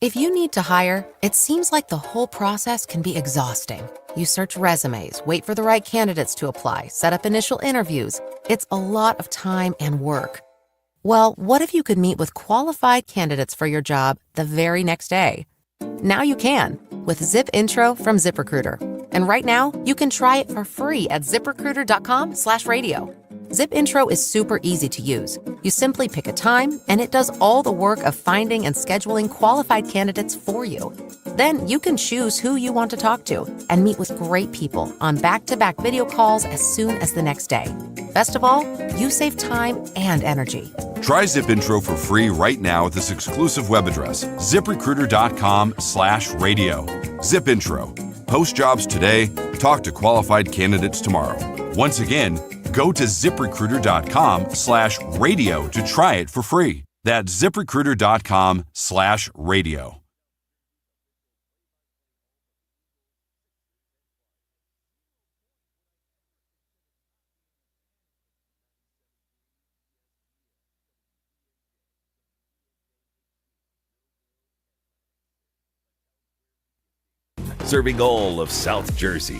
If you need to hire, it seems like the whole process can be exhausting. You search resumes, wait for the right candidates to apply, set up initial interviews. It's a lot of time and work. Well, what if you could meet with qualified candidates for your job the very next day? Now you can with Zip Intro from ZipRecruiter. And right now, you can try it for free at ziprecruiter.com/radio. Zip Intro is super easy to use. You simply pick a time, and it does all the work of finding and scheduling qualified candidates for you. Then you can choose who you want to talk to and meet with great people on back-to-back video calls as soon as the next day. Best of all, you save time and energy. Try Zip Intro for free right now at this exclusive web address, ziprecruiter.com/radio. Zip Intro. Post jobs today, talk to qualified candidates tomorrow. Once again, go to ziprecruiter.com/radio to try it for free. That's ziprecruiter.com/radio. Serving all of South Jersey.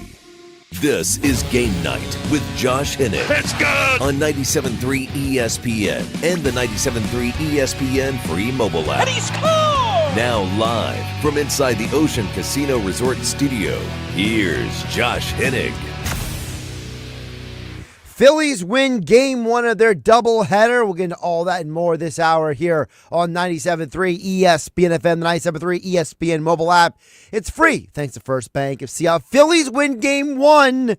This is Game Night with Josh Hennig. It's good! On 97.3 ESPN and the 97.3 ESPN free mobile app. And he scored! Now live from inside the Ocean Casino Resort studio, here's Josh Hennig. Phillies win game one of their doubleheader. We'll get into all that and more this hour here on 97.3 ESPN FM, the 97.3 ESPN mobile app. It's free, thanks to First Bank of Seattle. Phillies win game one,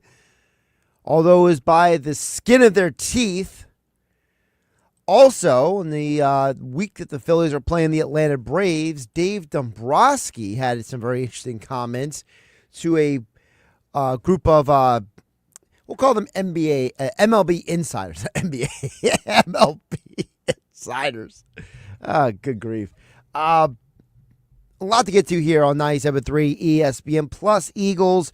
although it was by the skin of their teeth. Also, in the week that the Phillies are playing the Atlanta Braves, Dave Dombrowski had some very interesting comments to a group of we'll call them MLB insiders. NBA, MLB insiders. Good grief. A lot to get to here on 97.3 ESPN. Plus, Eagles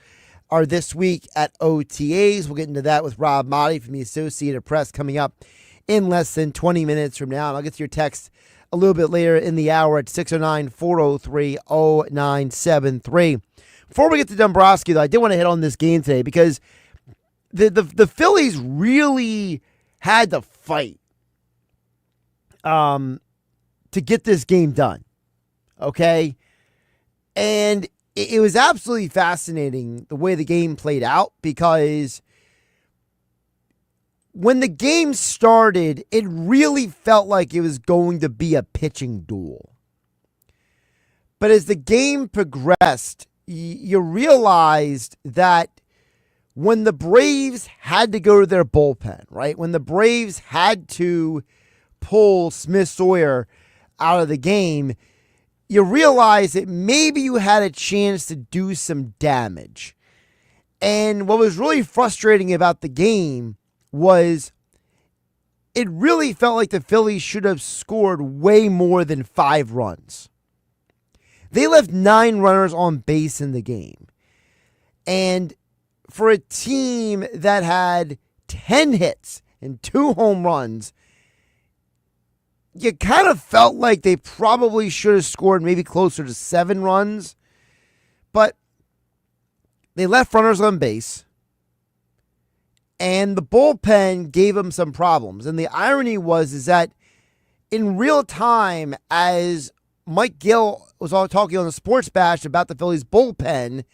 are this week at OTAs. We'll get into that with Rob Maaddi from the Associated Press coming up in less than 20 minutes from now. And I'll get to your text a little bit later in the hour at 609-403-0973. Before we get to Dombrowski, though, I did want to hit on this game today because the Phillies really had to fight to get this game done, okay? And it was absolutely fascinating the way the game played out because when the game started, it really felt like it was going to be a pitching duel. But as the game progressed, you realized that when the Braves had to go to their bullpen, right? When the Braves had to pull Smith Sawyer out of the game, you realize that maybe you had a chance to do some damage. And what was really frustrating about the game was it really felt like the Phillies should have scored way more than 5 runs. They left 9 runners on base in the game. And for a team that had 10 hits and 2 home runs, you kind of felt like they probably should have scored maybe closer to 7 runs. But they left runners on base, and the bullpen gave them some problems. And the irony is that in real time, as Mike Gill was all talking on the Sports Bash about the Phillies bullpen,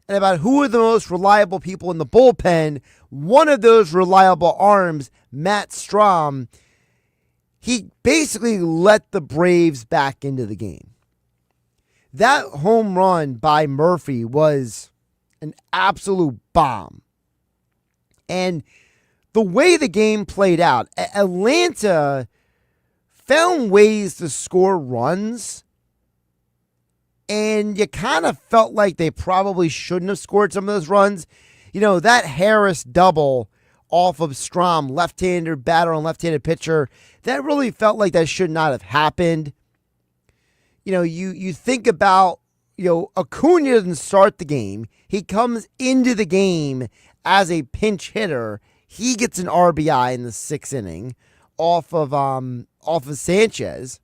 and about who are the most reliable people in the bullpen, one of those reliable arms, Matt Strom, he basically let the Braves back into the game. That home run by Murphy was an absolute bomb. And the way the game played out, Atlanta found ways to score runs, and you kind of felt like they probably shouldn't have scored some of those runs. You know, that Harris double off of Strom, left-handed batter and left-handed pitcher, that really felt like that should not have happened. You know, you think about, Acuna doesn't start the game. He comes into the game as a pinch hitter. He gets an RBI in the 6th inning off of Sanchez.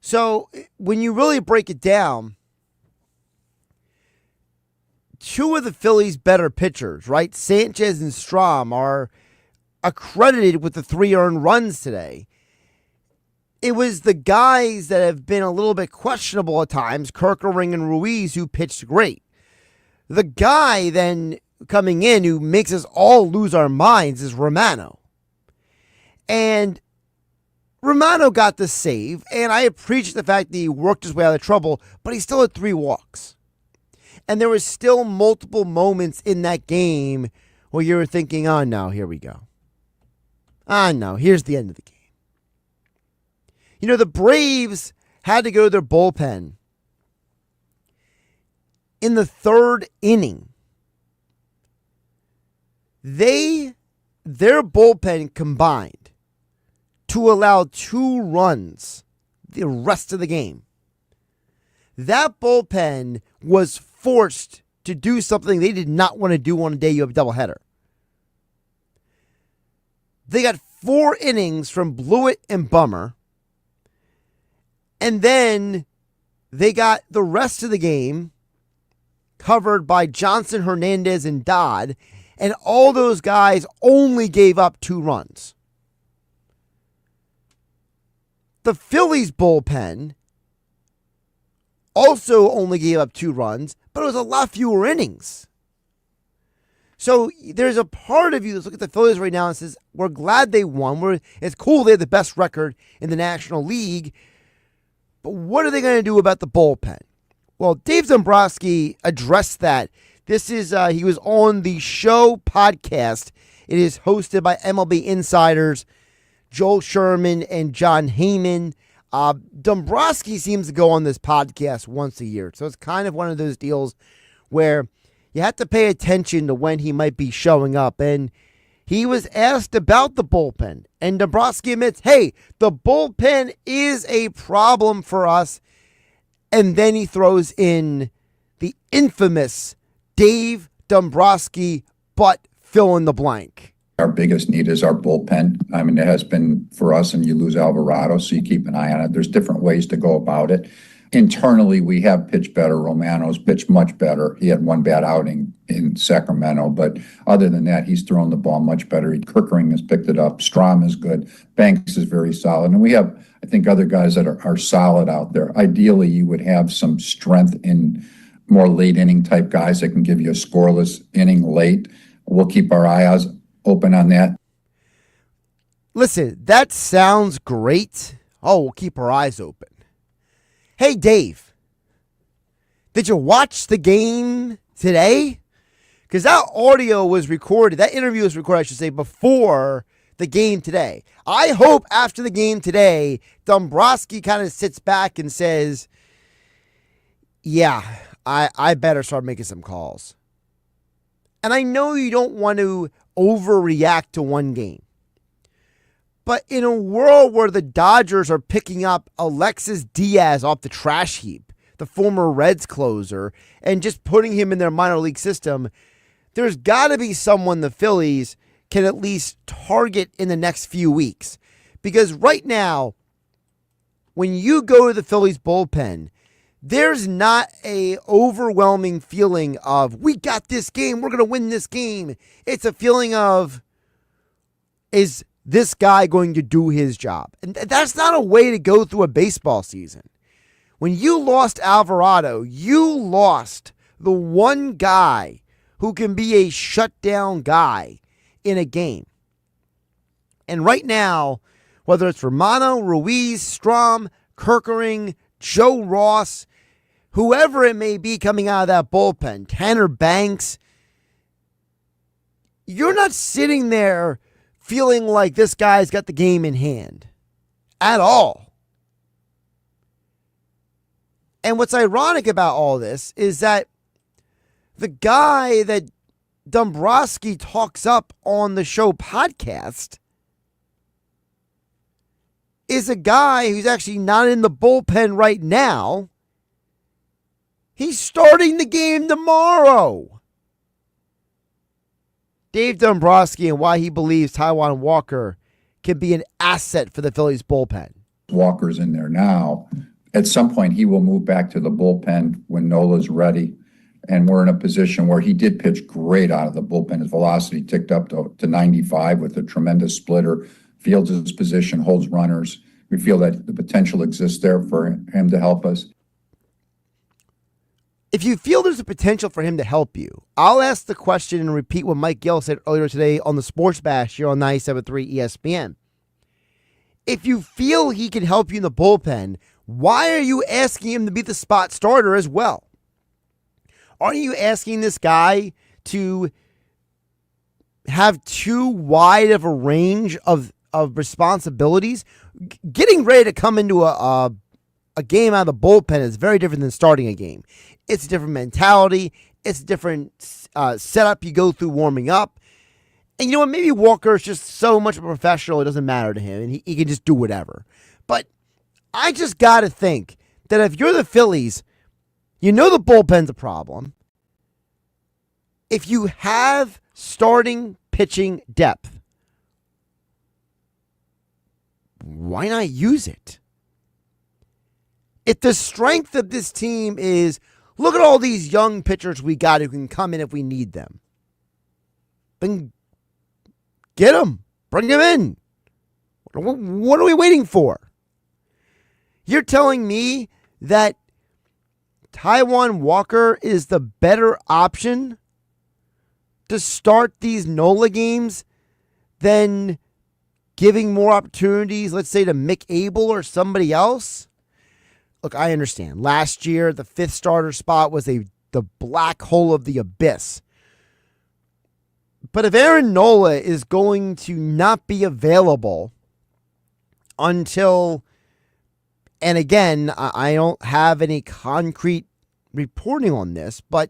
So when you really break it down, two of the Phillies' better pitchers, right? Sanchez and Strahm are accredited with the 3 earned runs today. It was the guys that have been a little bit questionable at times, Kerkering and Ruiz, who pitched great. The guy then coming in who makes us all lose our minds is Romano. And Romano got the save, and I appreciate the fact that he worked his way out of trouble, but he still had 3 walks. And there was still multiple moments in that game where you were thinking, oh no, here we go. Ah no, here's the end of the game. You know, the Braves had to go to their bullpen in the 3rd inning. Their bullpen combined to allow 2 runs the rest of the game. That bullpen was forced to do something they did not want to do on a day you have a doubleheader. They got 4 innings from Blewett and Bummer. And then they got the rest of the game covered by Johnson, Hernandez, and Dodd. And all those guys only gave up 2 runs. The Phillies bullpen also only gave up 2 runs, but it was a lot fewer innings. So there's a part of you that's looking at the Phillies right now and says, we're glad they won. It's cool they have the best record in the National League. But what are they going to do about the bullpen? Well, Dave Dombrowski addressed that. This is, he was on the show podcast. It is hosted by MLB insiders Joel Sherman and John Heyman. Dombrowski seems to go on this podcast once a year. So it's kind of one of those deals where you have to pay attention to when he might be showing up. And he was asked about the bullpen. And Dombrowski admits, hey, the bullpen is a problem for us. And then he throws in the infamous Dave Dombrowski, but fill in the blank. Our biggest need is our bullpen. I mean, it has been for us, and you lose Alvarado, so you keep an eye on it. There's different ways to go about it. Internally, we have pitched better. Romano's pitched much better. He had 1 bad outing in Sacramento, but other than that, he's thrown the ball much better. Kerkering has picked it up. Strahm is good. Banks is very solid. And we have, I think, other guys that are solid out there. Ideally, you would have some strength in more late inning type guys that can give you a scoreless inning late. We'll keep our eyes open on that. Listen, that sounds great. Oh, we'll keep our eyes open. Hey, Dave, did you watch the game today? Because that audio was recorded, that interview was recorded, I should say, before the game today. I hope after the game today, Dombrowski kind of sits back and says, yeah, I better start making some calls. And I know you don't want to overreact to one game. But in a world where the Dodgers are picking up Alexis Diaz off the trash heap, the former Reds closer, and just putting him in their minor league system, there's got to be someone the Phillies can at least target in the next few weeks. Because right now, when you go to the Phillies bullpen, there's not a overwhelming feeling of, we got this game, we're going to win this game. It's a feeling of, is this guy going to do his job? And that's not a way to go through a baseball season. When you lost Alvarado, you lost the one guy who can be a shutdown guy in a game. And right now, whether it's Romano, Ruiz, Strahm, Kerkering, Joe Ross, whoever it may be coming out of that bullpen, Tanner Banks, you're not sitting there feeling like this guy's got the game in hand at all. And what's ironic about all this is that the guy that Dombrowski talks up on the show podcast is a guy who's actually not in the bullpen right now. He's starting the game tomorrow. Dave Dombrowski and why he believes Taijuan Walker can be an asset for the Phillies bullpen. Walker's in there now, at some point he will move back to the bullpen when Nola's ready. And we're in a position where he did pitch great out of the bullpen. His velocity ticked up to 95 with a tremendous splitter, fields his position, holds runners. We feel that the potential exists there for him to help us. If you feel there's a potential for him to help you, I'll ask the question and repeat what Mike Gill said earlier today on the Sports Bash here on 97.3 ESPN. If you feel he can help you in the bullpen, why are you asking him to be the spot starter as well? Aren't you asking this guy to have too wide of a range of responsibilities? Getting ready to come into a game out of the bullpen is very different than starting a game. It's a different mentality. It's a different setup you go through warming up. And you know what? Maybe Walker is just so much of a professional, it doesn't matter to him, and he can just do whatever. But I just got to think that if you're the Phillies, you know the bullpen's a problem. If you have starting pitching depth, why not use it? If the strength of this team is, look at all these young pitchers we got who can come in if we need them, then get them. Bring them in. What are we waiting for? You're telling me that Taijuan Walker is the better option to start these NOLA games than giving more opportunities, let's say, to Mick Abel or somebody else? Look, I understand. Last year, the fifth starter spot was the black hole of the abyss. But if Aaron Nola is going to not be available until, and again, I don't have any concrete reporting on this, but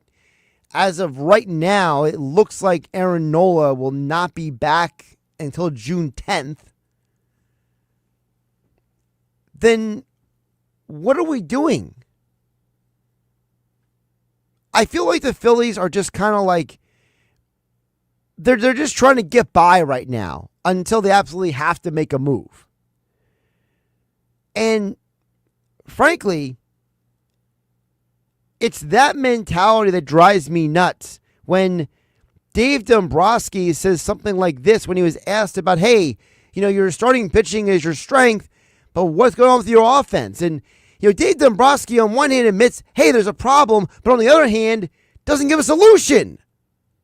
as of right now, it looks like Aaron Nola will not be back until June 10th. Then what are we doing? I feel like the Phillies are just kind of like, they're just trying to get by right now until they absolutely have to make a move. And frankly, it's that mentality that drives me nuts when Dave Dombrowski says something like this when he was asked about, hey, your starting pitching is your strength, but what's going on with your offense? And, Dave Dombrowski on one hand admits, hey, there's a problem, but on the other hand, doesn't give a solution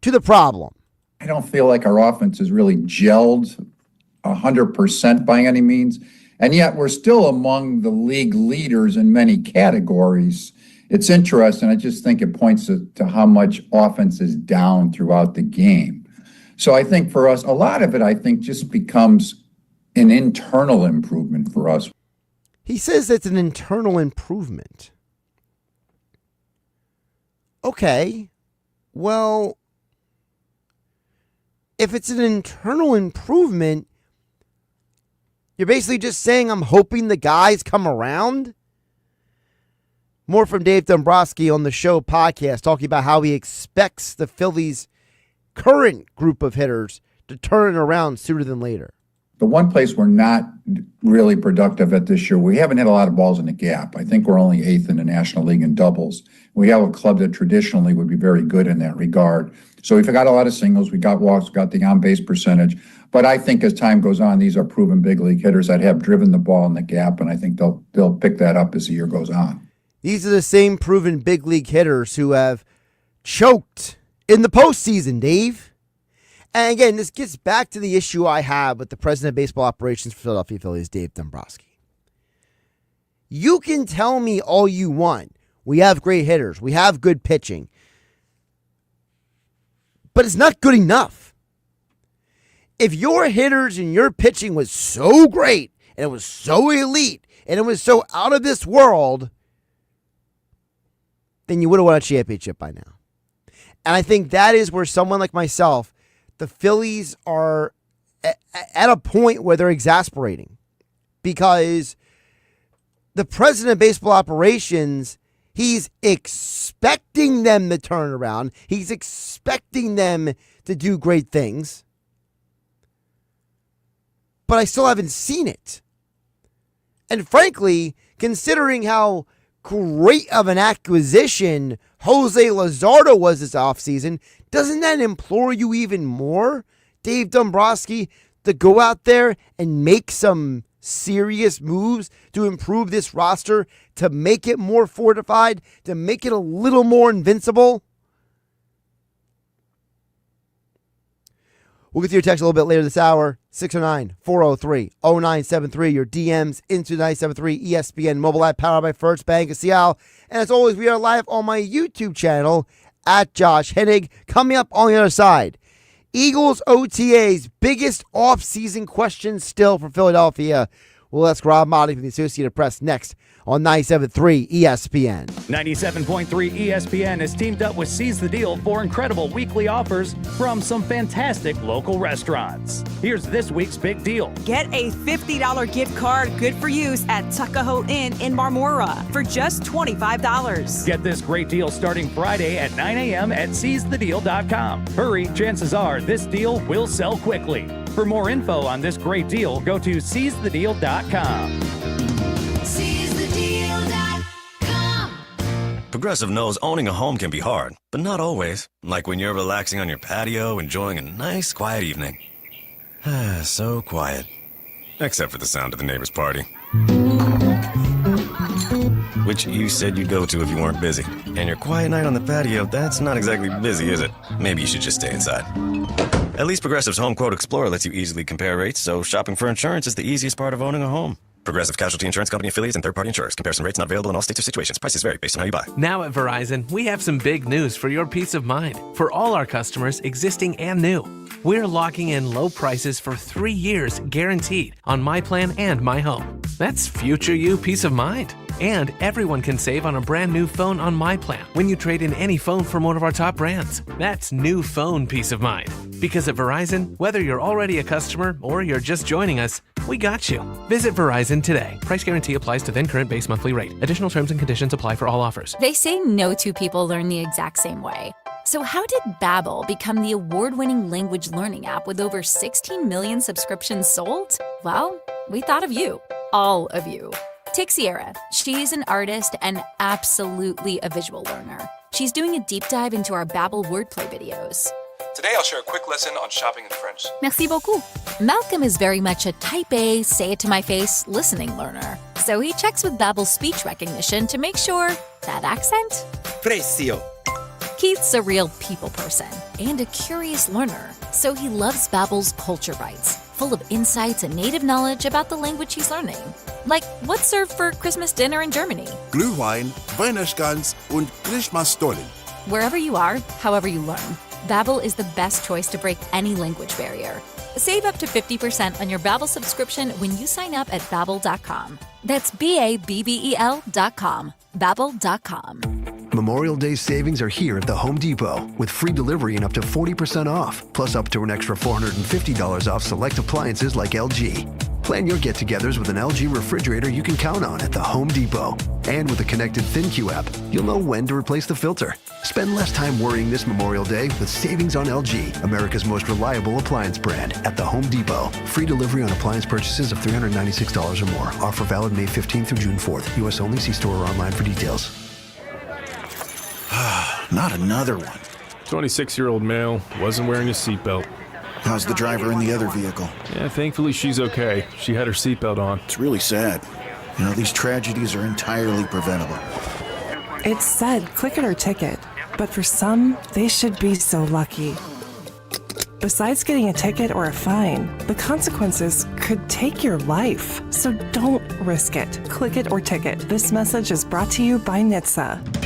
to the problem. I don't feel like our offense is really gelled 100% by any means. And yet we're still among the league leaders in many categories. It's interesting. I just think it points to how much offense is down throughout the game. So I think for us, a lot of it, I think, just becomes an internal improvement for us. He says it's an internal improvement. Okay, well, if it's an internal improvement, you're basically just saying I'm hoping the guys come around. More from Dave Dombrowski on the show podcast, talking about how he expects the Phillies' current group of hitters to turn it around sooner than later. The one place we're not really productive at this year, we haven't hit a lot of balls in the gap. I think we're only 8th in the National League in doubles. We have a club that traditionally would be very good in that regard. So we've got a lot of singles, we got walks, got the on-base percentage. But I think as time goes on, these are proven big league hitters that have driven the ball in the gap, and I think they'll pick that up as the year goes on. These are the same proven big league hitters who have choked in the postseason, Dave. And again, this gets back to the issue I have with the president of baseball operations for Philadelphia Phillies, Dave Dombrowski. You can tell me all you want. We have great hitters. We have good pitching. But it's not good enough. If your hitters and your pitching was so great, and it was so elite, and it was so out of this world, then you would have won a championship by now. And I think that is where someone like myself, the Phillies are at a point where they're exasperating, because the president of baseball operations, he's expecting them to turn around. He's expecting them to do great things. But I still haven't seen it. And frankly, considering how great of an acquisition Jose Luzardo was this offseason, doesn't that implore you even more, Dave Dombrowski, to go out there and make some serious moves to improve this roster, to make it more fortified, to make it a little more invincible? We'll get to your text a little bit later this hour. 609-403-0973. Your DMs into 973 ESPN mobile app powered by First Bank of Seattle. And as always, we are live on my YouTube channel at Josh Hennig. Coming up on the other side, Eagles OTAs, biggest offseason question still for Philadelphia. We'll ask Rob Maaddi from the Associated Press next on 97.3 ESPN. 97.3 ESPN has teamed up with Seize the Deal for incredible weekly offers from some fantastic local restaurants. Here's this week's big deal. Get a $50 gift card good for use at Tuckahoe Inn in Marmora for just $25. Get this great deal starting Friday at 9 a.m. at seizethedeal.com. Hurry, chances are this deal will sell quickly. For more info on this great deal, go to seizethedeal.com. Progressive knows owning a home can be hard, but not always. Like when you're relaxing on your patio, enjoying a nice, quiet evening. So quiet. Except for the sound of the neighbor's party. Which you said you'd go to if you weren't busy. And your quiet night on the patio, that's not exactly busy, is it? Maybe you should just stay inside. At least Progressive's Home Quote Explorer lets you easily compare rates, so shopping for insurance is the easiest part of owning a home. Progressive Casualty Insurance Company affiliates and third-party insurers. Comparison rates not available in all states or situations. Prices vary based on how you buy. Now at Verizon, we have some big news for your peace of mind. For all our customers, existing and new, we're locking in low prices for 3 years guaranteed on My Plan and My Home. That's future you peace of mind. And everyone can save on a brand new phone on My Plan when you trade in any phone from one of our top brands. That's new phone peace of mind. Because at Verizon, whether you're already a customer or you're just joining us, we got you. Visit Verizon today. Price guarantee applies to then current base monthly rate. Additional terms and conditions apply for all offers. They say no two people learn the exact same way. So how did Babbel become the award-winning language learning app with over 16 million subscriptions sold? Well, we thought of you. All of you. Take Sierra. She's an artist and absolutely a visual learner. She's doing a deep dive into our Babbel wordplay videos. Today I'll share a quick lesson on shopping in French. Merci beaucoup. Malcolm is very much a type A, say it to my face, listening learner. So he checks with Babbel's speech recognition to make sure that accent? Precio. Keith's a real people person and a curious learner. So he loves Babbel's Culture Bites, full of insights and native knowledge about the language he's learning. Like what's served for Christmas dinner in Germany? Glühwein, Weihnachtsgans und Christmasstollen. Wherever you are, however you learn, Babbel is the best choice to break any language barrier. Save up to 50% on your Babbel subscription when you sign up at Babbel.com. That's Babbel.com. Babbel.com. Memorial Day savings are here at the Home Depot with free delivery and up to 40% off, plus up to an extra $450 off select appliances like LG. Plan your get-togethers with an LG refrigerator you can count on at the Home Depot. And with the connected ThinQ app, you'll know when to replace the filter. Spend less time worrying this Memorial Day with savings on LG, America's most reliable appliance brand, at the Home Depot. Free delivery on appliance purchases of $396 or more. Offer valid May 15th through June 4th. U.S. only. See store or online for details. Not another one. 26-year-old male, wasn't wearing a seatbelt. How's the driver in the other vehicle? Yeah, thankfully she's okay. She had her seatbelt on. It's really sad. You know, these tragedies are entirely preventable. It said click it or ticket, but for some, they should be so lucky. Besides getting a ticket or a fine, the consequences could take your life. So don't risk it. Click it or ticket. This message is brought to you by NHTSA.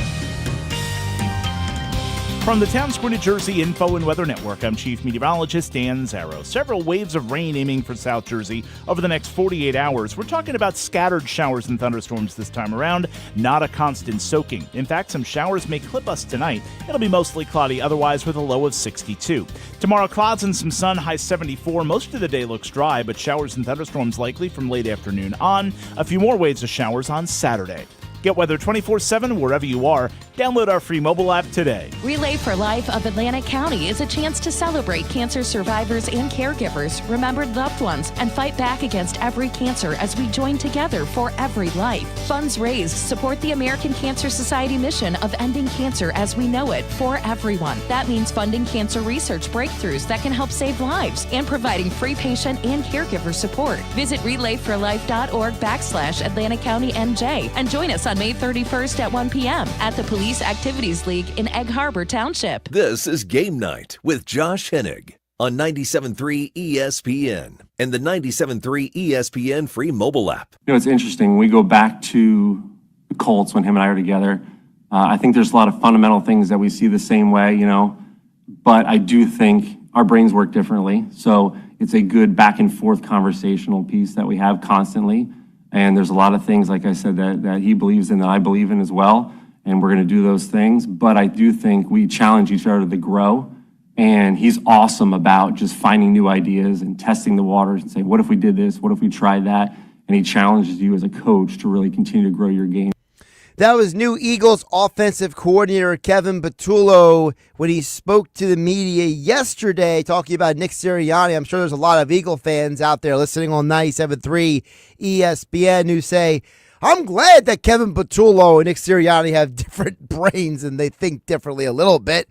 From the Town Square, New Jersey Info and Weather Network, I'm Chief Meteorologist Dan Zarrow. Several waves of rain aiming for South Jersey over the next 48 hours. We're talking about scattered showers and thunderstorms this time around, not a constant soaking. In fact, some showers may clip us tonight. It'll be mostly cloudy otherwise with a low of 62. Tomorrow, clouds and some sun, high 74. Most of the day looks dry, but showers and thunderstorms likely from late afternoon on. A few more waves of showers on Saturday. Get weather 24/7 wherever you are. Download our free mobile app today. Relay for Life of Atlantic County is a chance to celebrate cancer survivors and caregivers, remembered loved ones, and fight back against every cancer as we join together for every life. Funds raised support the American Cancer Society mission of ending cancer as we know it for everyone. That means funding cancer research breakthroughs that can help save lives and providing free patient and caregiver support. Visit relayforlife.org/Atlantic County NJ and join us on May 31st at 1 p.m. at the Police Activities League in Egg Harbor Township. This is Game Night with Josh Hennig on 97.3 ESPN and the 97.3 ESPN free mobile app. You know, it's interesting. When we go back to the Colts when him and I are together, I think there's a lot of fundamental things that we see the same way, you know, but I do think our brains work differently. So it's a good back and forth conversational piece that we have constantly. And there's a lot of things, like I said, that he believes in that I believe in as well. And we're going to do those things. But I do think we challenge each other to grow. And he's awesome about just finding new ideas and testing the waters and saying, what if we did this? What if we tried that? And he challenges you as a coach to really continue to grow your game. That was new Eagles offensive coordinator Kevin Patullo when he spoke to the media yesterday talking about Nick Sirianni. I'm sure there's a lot of Eagle fans out there listening on 97.3 ESPN who say, I'm glad that Kevin Patullo and Nick Sirianni have different brains and they think differently a little bit.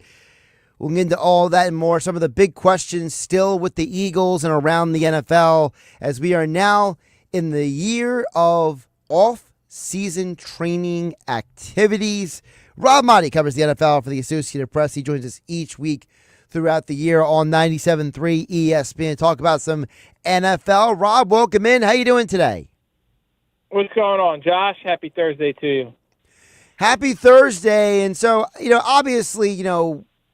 We'll get into all that and more. Some of the big questions still with the Eagles and around the NFL as we are now in the year of off-season training activities. Rob Maaddi covers the NFL for the Associated Press. He joins us each week throughout the year on 97.3 ESPN to talk about some NFL. Rob, welcome in. How you doing today? What's going on, Josh? Happy Thursday to you. Happy Thursday. And so, obviously,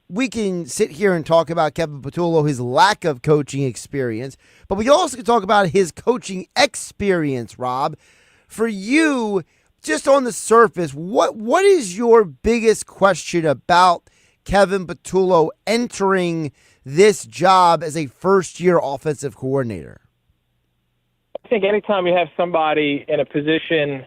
we can sit here and talk about Kevin Patullo, his lack of coaching experience, but we also can talk about his coaching experience, Rob. For you, just on the surface, what is your biggest question about Kevin Patullo entering this job as a first-year offensive coordinator? I think anytime you have somebody in a position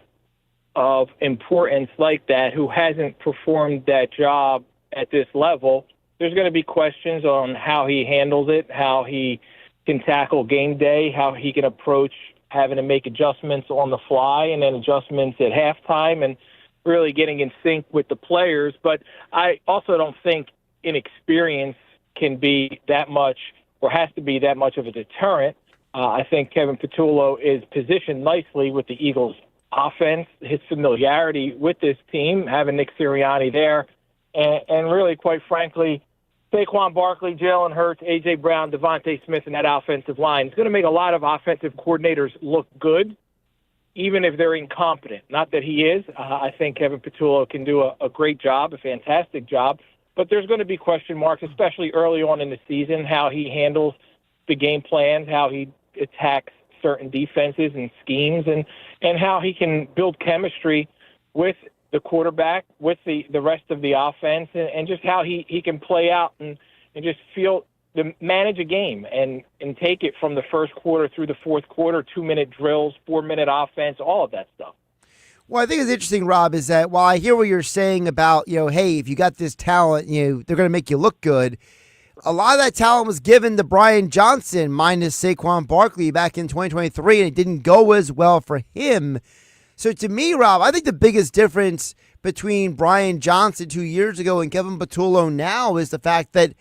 of importance like that who hasn't performed that job at this level, there's going to be questions on how he handles it, how he can tackle game day, how he can approach having to make adjustments on the fly and then adjustments at halftime and really getting in sync with the players. But I also don't think inexperience can be that much or has to be that much of a deterrent. I think Kevin Patullo is positioned nicely with the Eagles offense, his familiarity with this team, having Nick Sirianni there, and really, quite frankly, Saquon Barkley, Jalen Hurts, A.J. Brown, Devontae Smith, and that offensive line is going to make a lot of offensive coordinators look good, even if they're incompetent. Not that he is. I think Kevin Patullo can do a great job, a fantastic job, but there's going to be question marks, especially early on in the season, how he handles the game plans, how he attacks certain defenses and schemes, and how he can build chemistry with the quarterback, with the rest of the offense, and just how he can play out and just manage a game and take it from the first quarter through the fourth quarter, 2-minute drills, 4-minute offense, all of that stuff. Well, I think it's interesting, Rob, is that while I hear what you're saying about, hey, if you got this talent, they're going to make you look good. A lot of that talent was given to Brian Johnson minus Saquon Barkley back in 2023, and it didn't go as well for him. So to me, Rob, I think the biggest difference between Brian Johnson 2 years ago and Kevin Patullo now is the fact that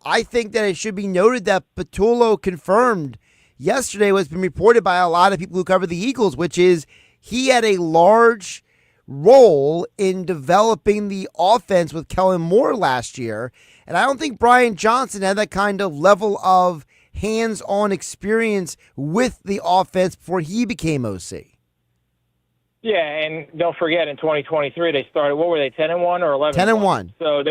I think that it should be noted that Patullo confirmed yesterday what's been reported by a lot of people who cover the Eagles, which is he had a large role in developing the offense with Kellen Moore last year. And I don't think Brian Johnson had that kind of level of hands-on experience with the offense before he became OC. Yeah, and don't forget, in 2023, they started, what were they, 10-1 or 11-1? 10-1. So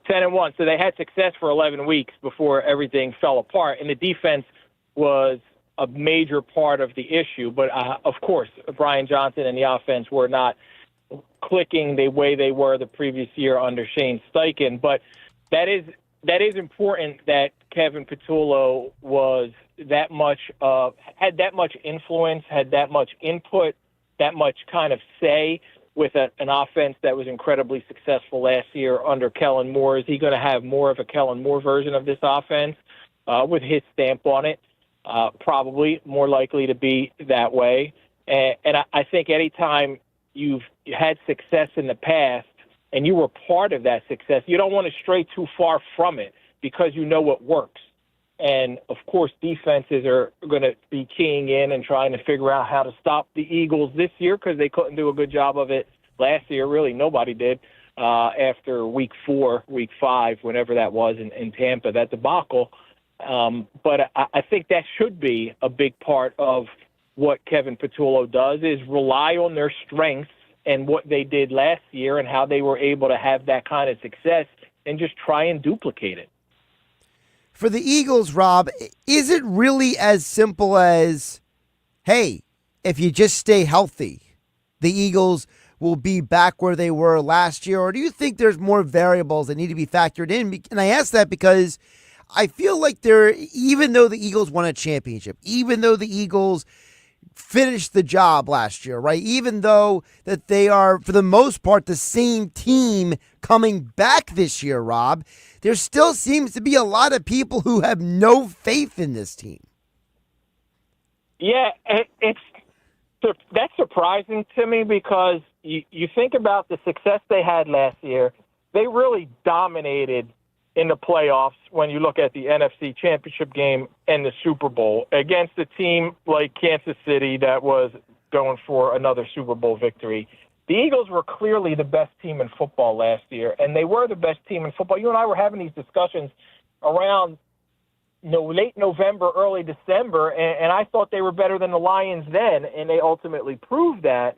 10-1. So they had success for 11 weeks before everything fell apart, and the defense was a major part of the issue. But, of course, Brian Johnson and the offense were not clicking the way they were the previous year under Shane Steichen. But that is important that Kevin Patullo was that much had that much influence, had that much input, that much kind of say with an offense that was incredibly successful last year under Kellen Moore? Is he going to have more of a Kellen Moore version of this offense with his stamp on it? Probably more likely to be that way. And I think anytime you've had success in the past and you were part of that success, you don't want to stray too far from it because you know what works. And, of course, defenses are going to be keying in and trying to figure out how to stop the Eagles this year because they couldn't do a good job of it last year. Really, nobody did after week 4, week 5, whenever that was in Tampa, that debacle. But I think that should be a big part of what Kevin Patullo does is rely on their strengths and what they did last year and how they were able to have that kind of success and just try and duplicate it. For the Eagles, Rob, is it really as simple as, hey, if you just stay healthy, the Eagles will be back where they were last year? Or do you think there's more variables that need to be factored in? And I ask that because I feel like even though the Eagles won a championship, even though the Eagles finished the job last year, right? Even though that they are, for the most part, the same team coming back this year, Rob, there still seems to be a lot of people who have no faith in this team. Yeah, that's surprising to me because you think about the success they had last year. They really dominated in the playoffs when you look at the NFC Championship game and the Super Bowl against a team like Kansas City that was going for another Super Bowl victory. The Eagles were clearly the best team in football last year, and they were the best team in football. You and I were having these discussions around late November, early December, and I thought they were better than the Lions then, and they ultimately proved that.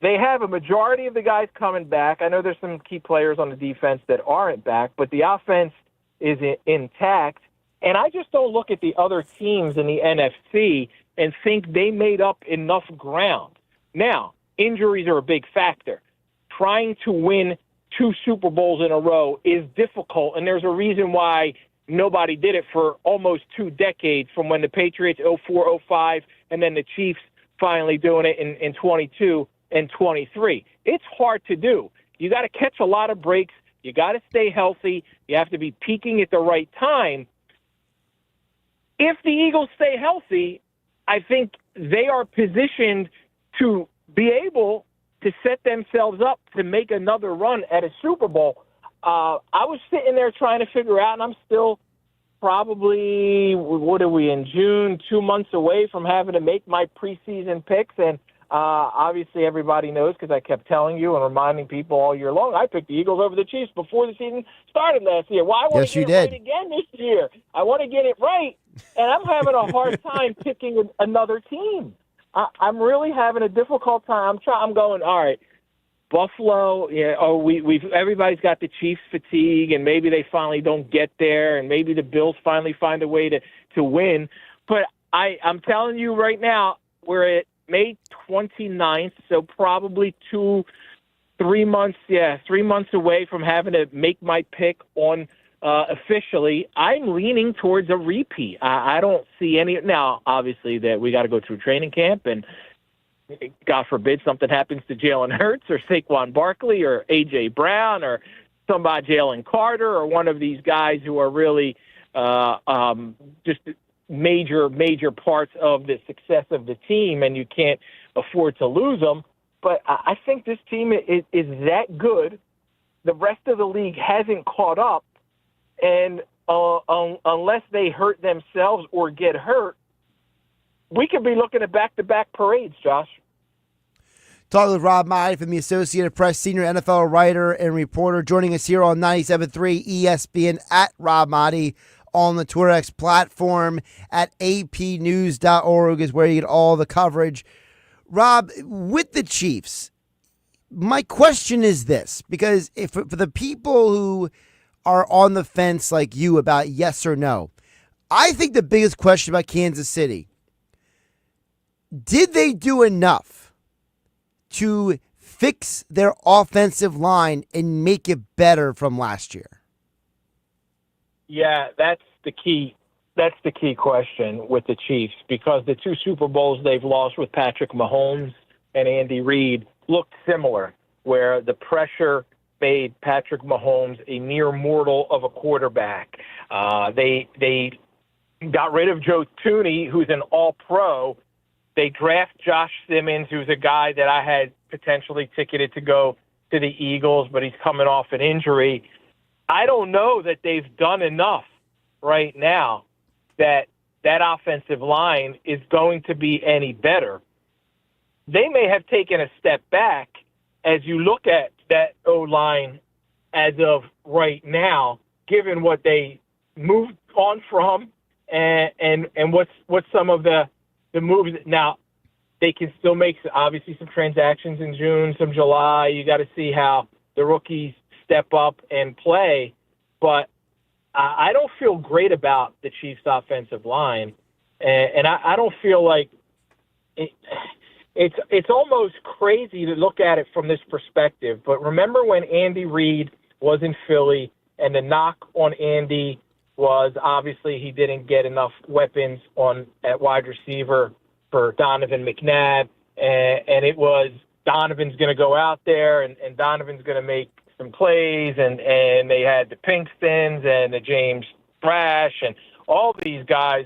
They have a majority of the guys coming back. I know there's some key players on the defense that aren't back, but the offense is intact. And I just don't look at the other teams in the NFC and think they made up enough ground. Now, injuries are a big factor. Trying to win 2 Super Bowls in a row is difficult, and there's a reason why nobody did it for almost 2 decades, from when the Patriots 04, 05, and then the Chiefs finally doing it in 22 and 23. It's hard to do. You got to catch a lot of breaks. You got to stay healthy. You have to be peaking at the right time. If the Eagles stay healthy, I think they are positioned to be able to set themselves up to make another run at a Super Bowl. I was sitting there trying to figure out, and I'm still probably, what are we, in June, 2 months away from having to make my preseason picks. And obviously everybody knows, because I kept telling you and reminding people all year long, I picked the Eagles over the Chiefs before the season started last year. Well, I want to get it right again this year. I want to get it right, and I'm having a hard time picking another team. I'm really having a difficult time. I'm going, all right, Buffalo, yeah, everybody's got the Chiefs fatigue, and maybe they finally don't get there, and maybe the Bills finally find a way to win. But I'm telling you right now, we're at May 29th, so probably 3 months, 3 months away from having to make my pick on officially. I'm leaning towards a repeat. I don't see any. Now, obviously, that we got to go through training camp, and God forbid something happens to Jalen Hurts or Saquon Barkley or A.J. Brown or somebody, Jalen Carter, or one of these guys who are really just major parts of the success of the team, and you can't afford to lose them. But I think this team is that good. The rest of the league hasn't caught up, and unless they hurt themselves or get hurt, we could be looking at back-to-back parades, Josh. Talking with Rob Maaddi from the Associated Press, senior NFL writer and reporter, joining us here on 97.3 ESPN, at Rob Maaddi on the Twitter X platform, at apnews.org is where you get all the coverage. Rob, with the Chiefs, my question is this, because for the people who are on the fence like you about yes or no, I think the biggest question about Kansas City, did they do enough to fix their offensive line and make it better from last year? Yeah, that's the key. That's the key question with the Chiefs, because the 2 Super Bowls they've lost with Patrick Mahomes and Andy Reid looked similar, where the pressure made Patrick Mahomes a mere mortal of a quarterback. They got rid of Joe Thuney, who's an all-pro. They draft Josh Simmons, who's a guy that I had potentially ticketed to go to the Eagles, but he's coming off an injury. I don't know that they've done enough right now that offensive line is going to be any better. They may have taken a step back as you look at that O-line as of right now, given what they moved on from and what's some of the moves. Now, they can still make, obviously, some transactions in June, some July. You got to see how the rookies step up and play. But I don't feel great about the Chiefs' offensive line, and I don't feel like it's almost crazy to look at it from this perspective. But remember when Andy Reid was in Philly, and the knock on Andy was obviously he didn't get enough weapons at wide receiver for Donovan McNabb, and it was Donovan's going to go out there and Donovan's going to make some plays, and they had the Pinkstons and the James Thrash and all these guys.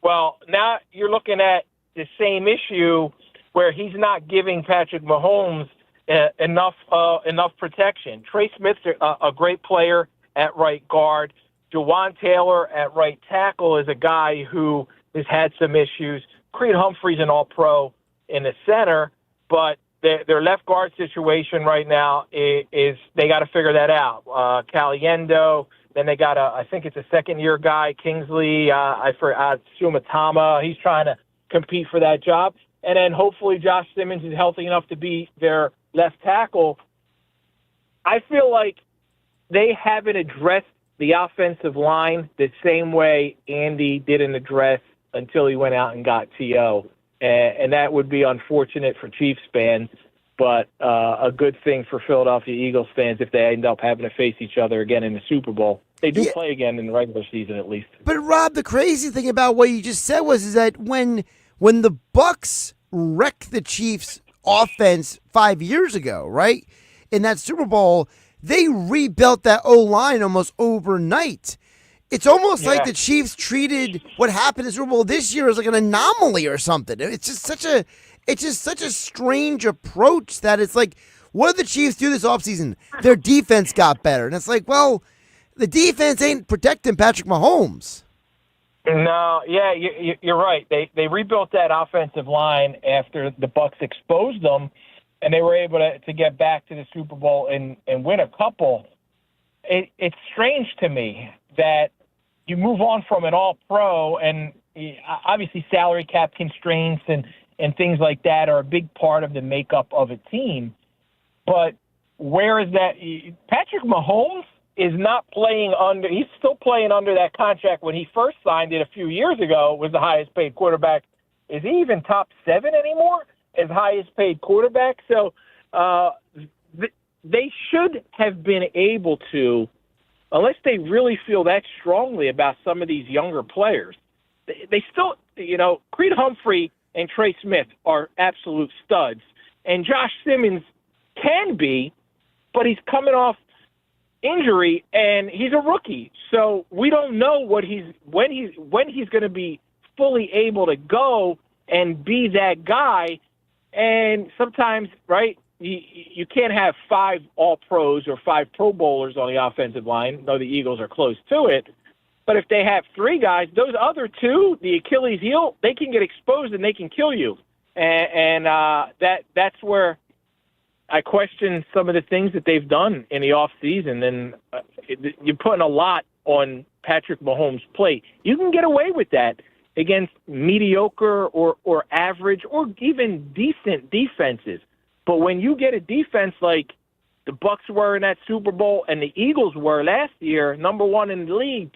Well, now you're looking at the same issue where he's not giving Patrick Mahomes enough protection. Trey Smith's a great player at right guard. Jawan Taylor at right tackle is a guy who has had some issues. Creed Humphrey's an all-pro in the center, but their left guard situation right now is they got to figure that out. Caliendo, then they got I think it's a second-year guy, Kingsley, Sumatama. He's trying to compete for that job. And then hopefully Josh Simmons is healthy enough to be their left tackle. I feel like they haven't addressed the offensive line the same way Andy didn't address until he went out and got T.O. And that would be unfortunate for Chiefs fans, but a good thing for Philadelphia Eagles fans if they end up having to face each other again in the Super Bowl. They do play again in the regular season at least. But Rob, the crazy thing about what you just said is that when the Bucs wrecked the Chiefs' offense 5 years ago, right, in that Super Bowl, they rebuilt that O-line almost overnight. It's almost like the Chiefs treated what happened in Super Bowl this year as like an anomaly or something. It's just such a strange approach that it's like, what did the Chiefs do this offseason? Their defense got better. And it's like, well, the defense ain't protecting Patrick Mahomes. No, yeah, you're right. They rebuilt that offensive line after the Bucs exposed them, and they were able to get back to the Super Bowl and win a couple. It's strange to me that you move on from an all-pro, and obviously salary cap constraints and things like that are a big part of the makeup of a team. But where is that? Patrick Mahomes is not playing under – he's still playing under that contract when he first signed it a few years ago, was the highest-paid quarterback. Is he even top 7 anymore as highest-paid quarterback? So they should have been able to, unless they really feel that strongly about some of these younger players, they still – Creed Humphrey and Trey Smith are absolute studs. And Josh Simmons can be, but he's coming off injury and he's a rookie. So we don't know when he's going to be fully able to go and be that guy. And sometimes, right, you can't have 5 All-Pros or 5 Pro Bowlers on the offensive line, though the Eagles are close to it. But if they have 3 guys, those other 2, the Achilles heel, they can get exposed and they can kill you. And that's where I question some of the things that they've done in the offseason. And you're putting a lot on Patrick Mahomes' plate. You can get away with that against mediocre or average or even decent defenses. But when you get a defense like the Bucs were in that Super Bowl and the Eagles were last year, number 1 in the league,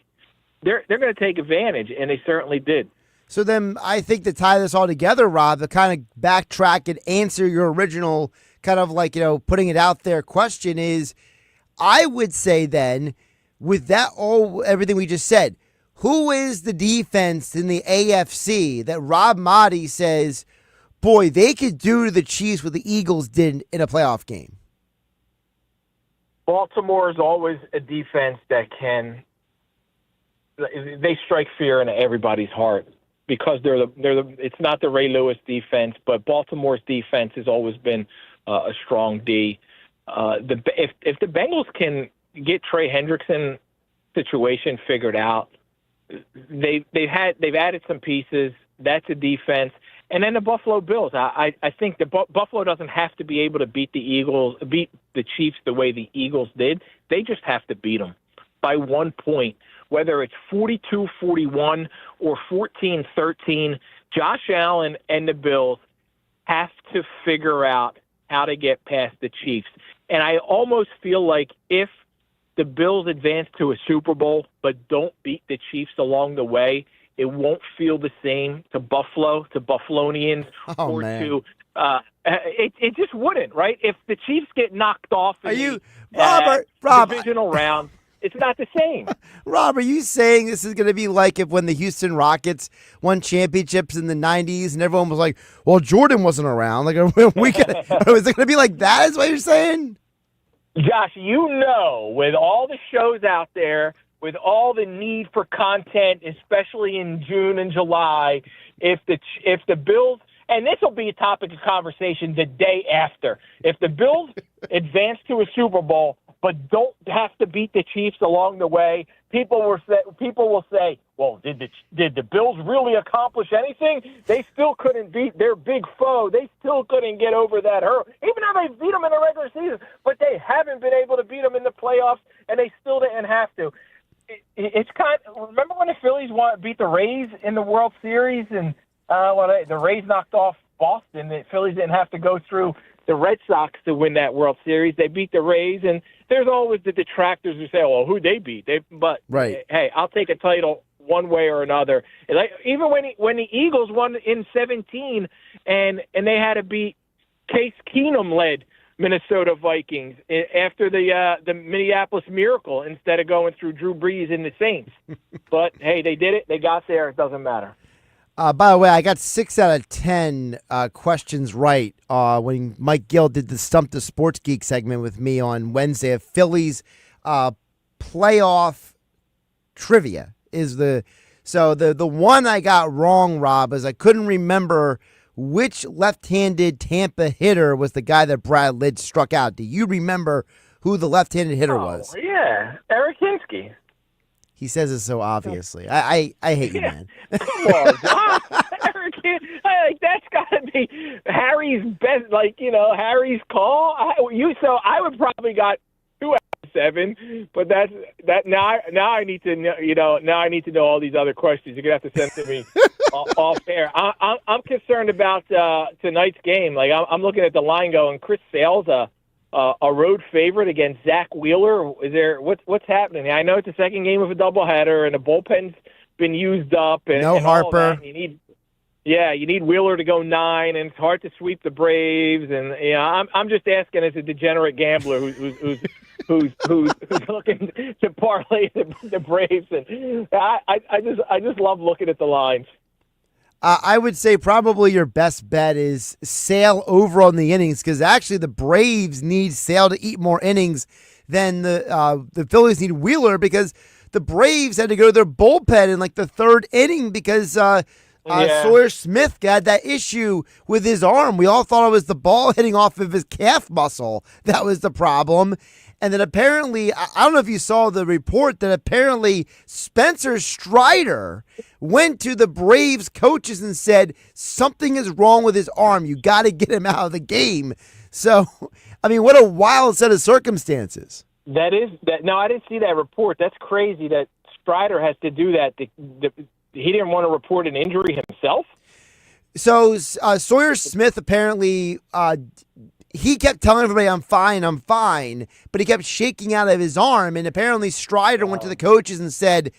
they're going to take advantage, and they certainly did. So then I think to tie this all together, Rob, to kind of backtrack and answer your original kind of like, putting it out there question is, I would say then, with that everything we just said, who is the defense in the AFC that Rob Maaddi says boy, they could do to the Chiefs what the Eagles did in a playoff game. Baltimore is always a defense that they strike fear into everybody's heart because it's not the Ray Lewis defense, but Baltimore's defense has always been a strong D. If the Bengals can get Trey Hendrickson situation figured out, they've added some pieces. That's a defense. And then the Buffalo Bills. I think Buffalo doesn't have to be able to beat the Chiefs the way the Eagles did. They just have to beat them by 1 point, whether it's 42-41 or 14-13. Josh Allen and the Bills have to figure out how to get past the Chiefs. And I almost feel like if the Bills advance to a Super Bowl but don't beat the Chiefs along the way, it won't feel the same to Buffalo, to Buffalonians, to it just wouldn't, right? If the Chiefs get knocked off in Robert, divisional round, it's not the same. Rob, are you saying this is going to be like if when the Houston Rockets won championships in the 90s and everyone was like, well, Jordan wasn't around. Like, is it going to be like that is what you're saying? Josh, with all the shows out there, with all the need for content, especially in June and July, if the Bills, and this will be a topic of conversation the day after, if the Bills advance to a Super Bowl but don't have to beat the Chiefs along the way, people will say, well, did the Bills really accomplish anything? They still couldn't beat their big foe. They still couldn't get over that hurdle, even though they beat them in the regular season. But they haven't been able to beat them in the playoffs, and they still didn't have to. It's remember when the Phillies beat the Rays in the World Series, and the Rays knocked off Boston. The Phillies didn't have to go through the Red Sox to win that World Series. They beat the Rays, and there's always the detractors who say, well, who'd they beat? Hey, I'll take a title one way or another. Even when the Eagles won in 17 and they had to beat Case Keenum-led Minnesota Vikings after the Minneapolis Miracle instead of going through Drew Brees and the Saints. But, hey, they did it. They got there. It doesn't matter. By the way, I got 6 out of 10 questions right when Mike Gill did the Stump the Sports Geek segment with me on Wednesday of Phillies playoff trivia. The one I got wrong, Rob, is I couldn't remember which left-handed Tampa hitter was the guy that Brad Lidge struck out. Do you remember who the left-handed hitter was? Yeah, Eric Hinsky. He says it so obviously. I hate you, man. Come on, Eric, that's got to be Harry's best. Harry's call. I would probably got 2 out of 7, but that's that. Now I need to know. Now I need to know all these other questions. You're gonna have to send to me off air. I'm concerned about tonight's game. I'm looking at the line going. Chris Sale's a road favorite against Zach Wheeler. Is there what's happening? I know it's the second game of a doubleheader, and the bullpen's been used up. And Harper. You need Wheeler to go 9, and it's hard to sweep the Braves. And I'm just asking as a degenerate gambler who's looking to parlay the Braves. And I just love looking at the lines. I would say probably your best bet is Sale over on the innings because actually the Braves need Sale to eat more innings than the Phillies need Wheeler because the Braves had to go to their bullpen in the 3rd inning because Sawyer Smith got that issue with his arm. We all thought it was the ball hitting off of his calf muscle that was the problem. And then apparently, I don't know if you saw the report that apparently Spencer Strider went to the Braves coaches and said something is wrong with his arm. You got to get him out of the game. So, what a wild set of circumstances. That is that. No, I didn't see that report. That's crazy that Strider has to do that. He didn't want to report an injury himself. So Sawyer Smith apparently. He kept telling everybody, I'm fine, but he kept shaking out of his arm, and apparently Strider went to the coaches and said,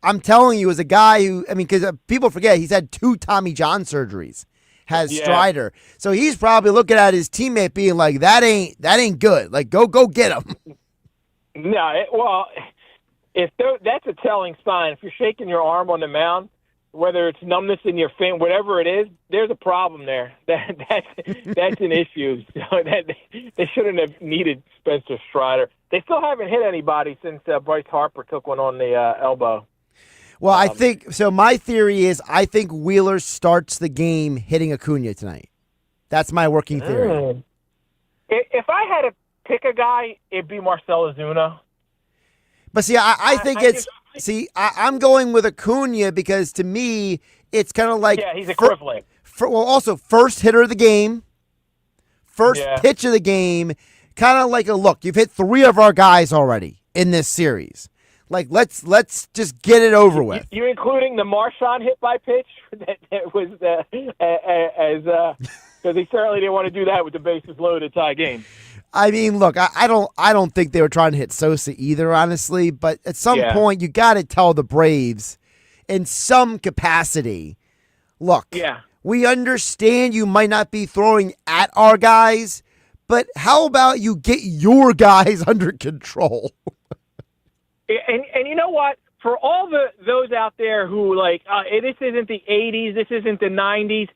I'm telling you, as a guy who, because people forget, he's had 2 Tommy John surgeries, Strider. So he's probably looking at his teammate being like, that ain't good. Go get him. No, that's a telling sign. If you're shaking your arm on the mound, whether it's numbness in your fin, whatever it is, there's a problem there. That's an issue. So they shouldn't have needed Spencer Strider. They still haven't hit anybody since Bryce Harper took one on the elbow. Well, I think so. My theory is I think Wheeler starts the game hitting Acuna tonight. That's my working theory. If I had to pick a guy, it'd be Marcell Ozuna. But see, I think I'm going with Acuna because to me, it's kind of like he's equivalent. Also, first hitter of the game, first pitch of the game, kind of like a look. You've hit 3 of our guys already in this series. Like let's just get it over with. You including the Marshawn hit by pitch that was because he certainly didn't want to do that with the bases loaded tie game. I mean, look, I don't think they were trying to hit Sosa either, honestly. But at some point, you got to tell the Braves, in some capacity, look, we understand you might not be throwing at our guys, but how about you get your guys under control? And you know what? For all those out there who this isn't the 80s, this isn't the 90s.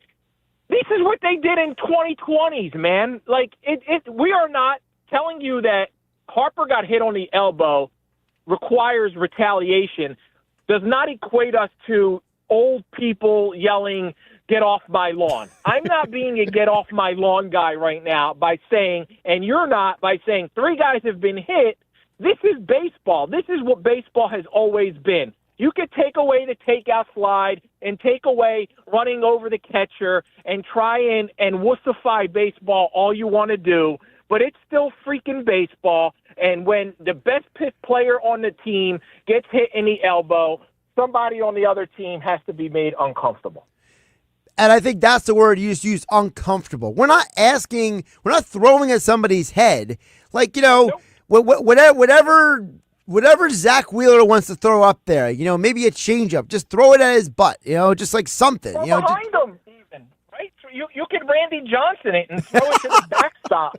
This is what they did in 2020s, man. We are not telling you that Harper got hit on the elbow requires retaliation. Does not equate us to old people yelling, "Get off my lawn." I'm not being a get off my lawn guy right now by saying, and you're not, by saying 3 guys have been hit. This is baseball. This is what baseball has always been. You could take away the takeout slide and take away running over the catcher and try and wussify baseball all you want to do, but it's still freaking baseball. And when the best pitch player on the team gets hit in the elbow, somebody on the other team has to be made uncomfortable. And I think that's the word you just used, uncomfortable. We're not throwing at somebody's head. Nope. Whatever Zach Wheeler wants to throw up there, maybe a changeup, just throw it at his butt, just like something. Throw behind him, even, right? You could Randy Johnson it and throw it to the backstop.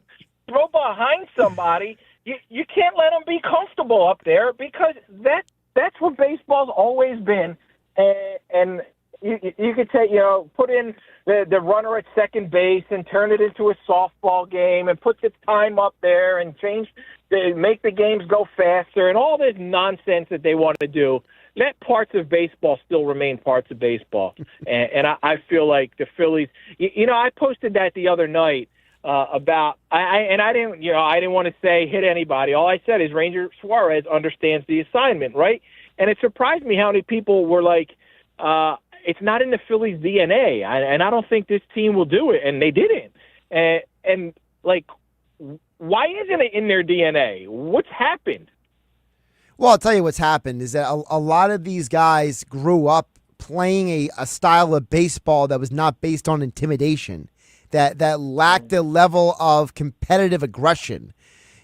Throw behind somebody. You can't let them be comfortable up there because that's what baseball's always been. And you could take, put in the runner at second base and turn it into a softball game and put the time up there and make the games go faster and all this nonsense that they want to do. Let parts of baseball still remain parts of baseball. And I feel like the Phillies, I posted that the other night about, I didn't want to say hit anybody. All I said is Ranger Suarez understands the assignment, right? And it surprised me how many people were like, it's not in the Phillies' DNA, and I don't think this team will do it, and they didn't. And why isn't it in their DNA? What's happened? Well, I'll tell you what's happened is that a lot of these guys grew up playing a style of baseball that was not based on intimidation, that lacked a level of competitive aggression.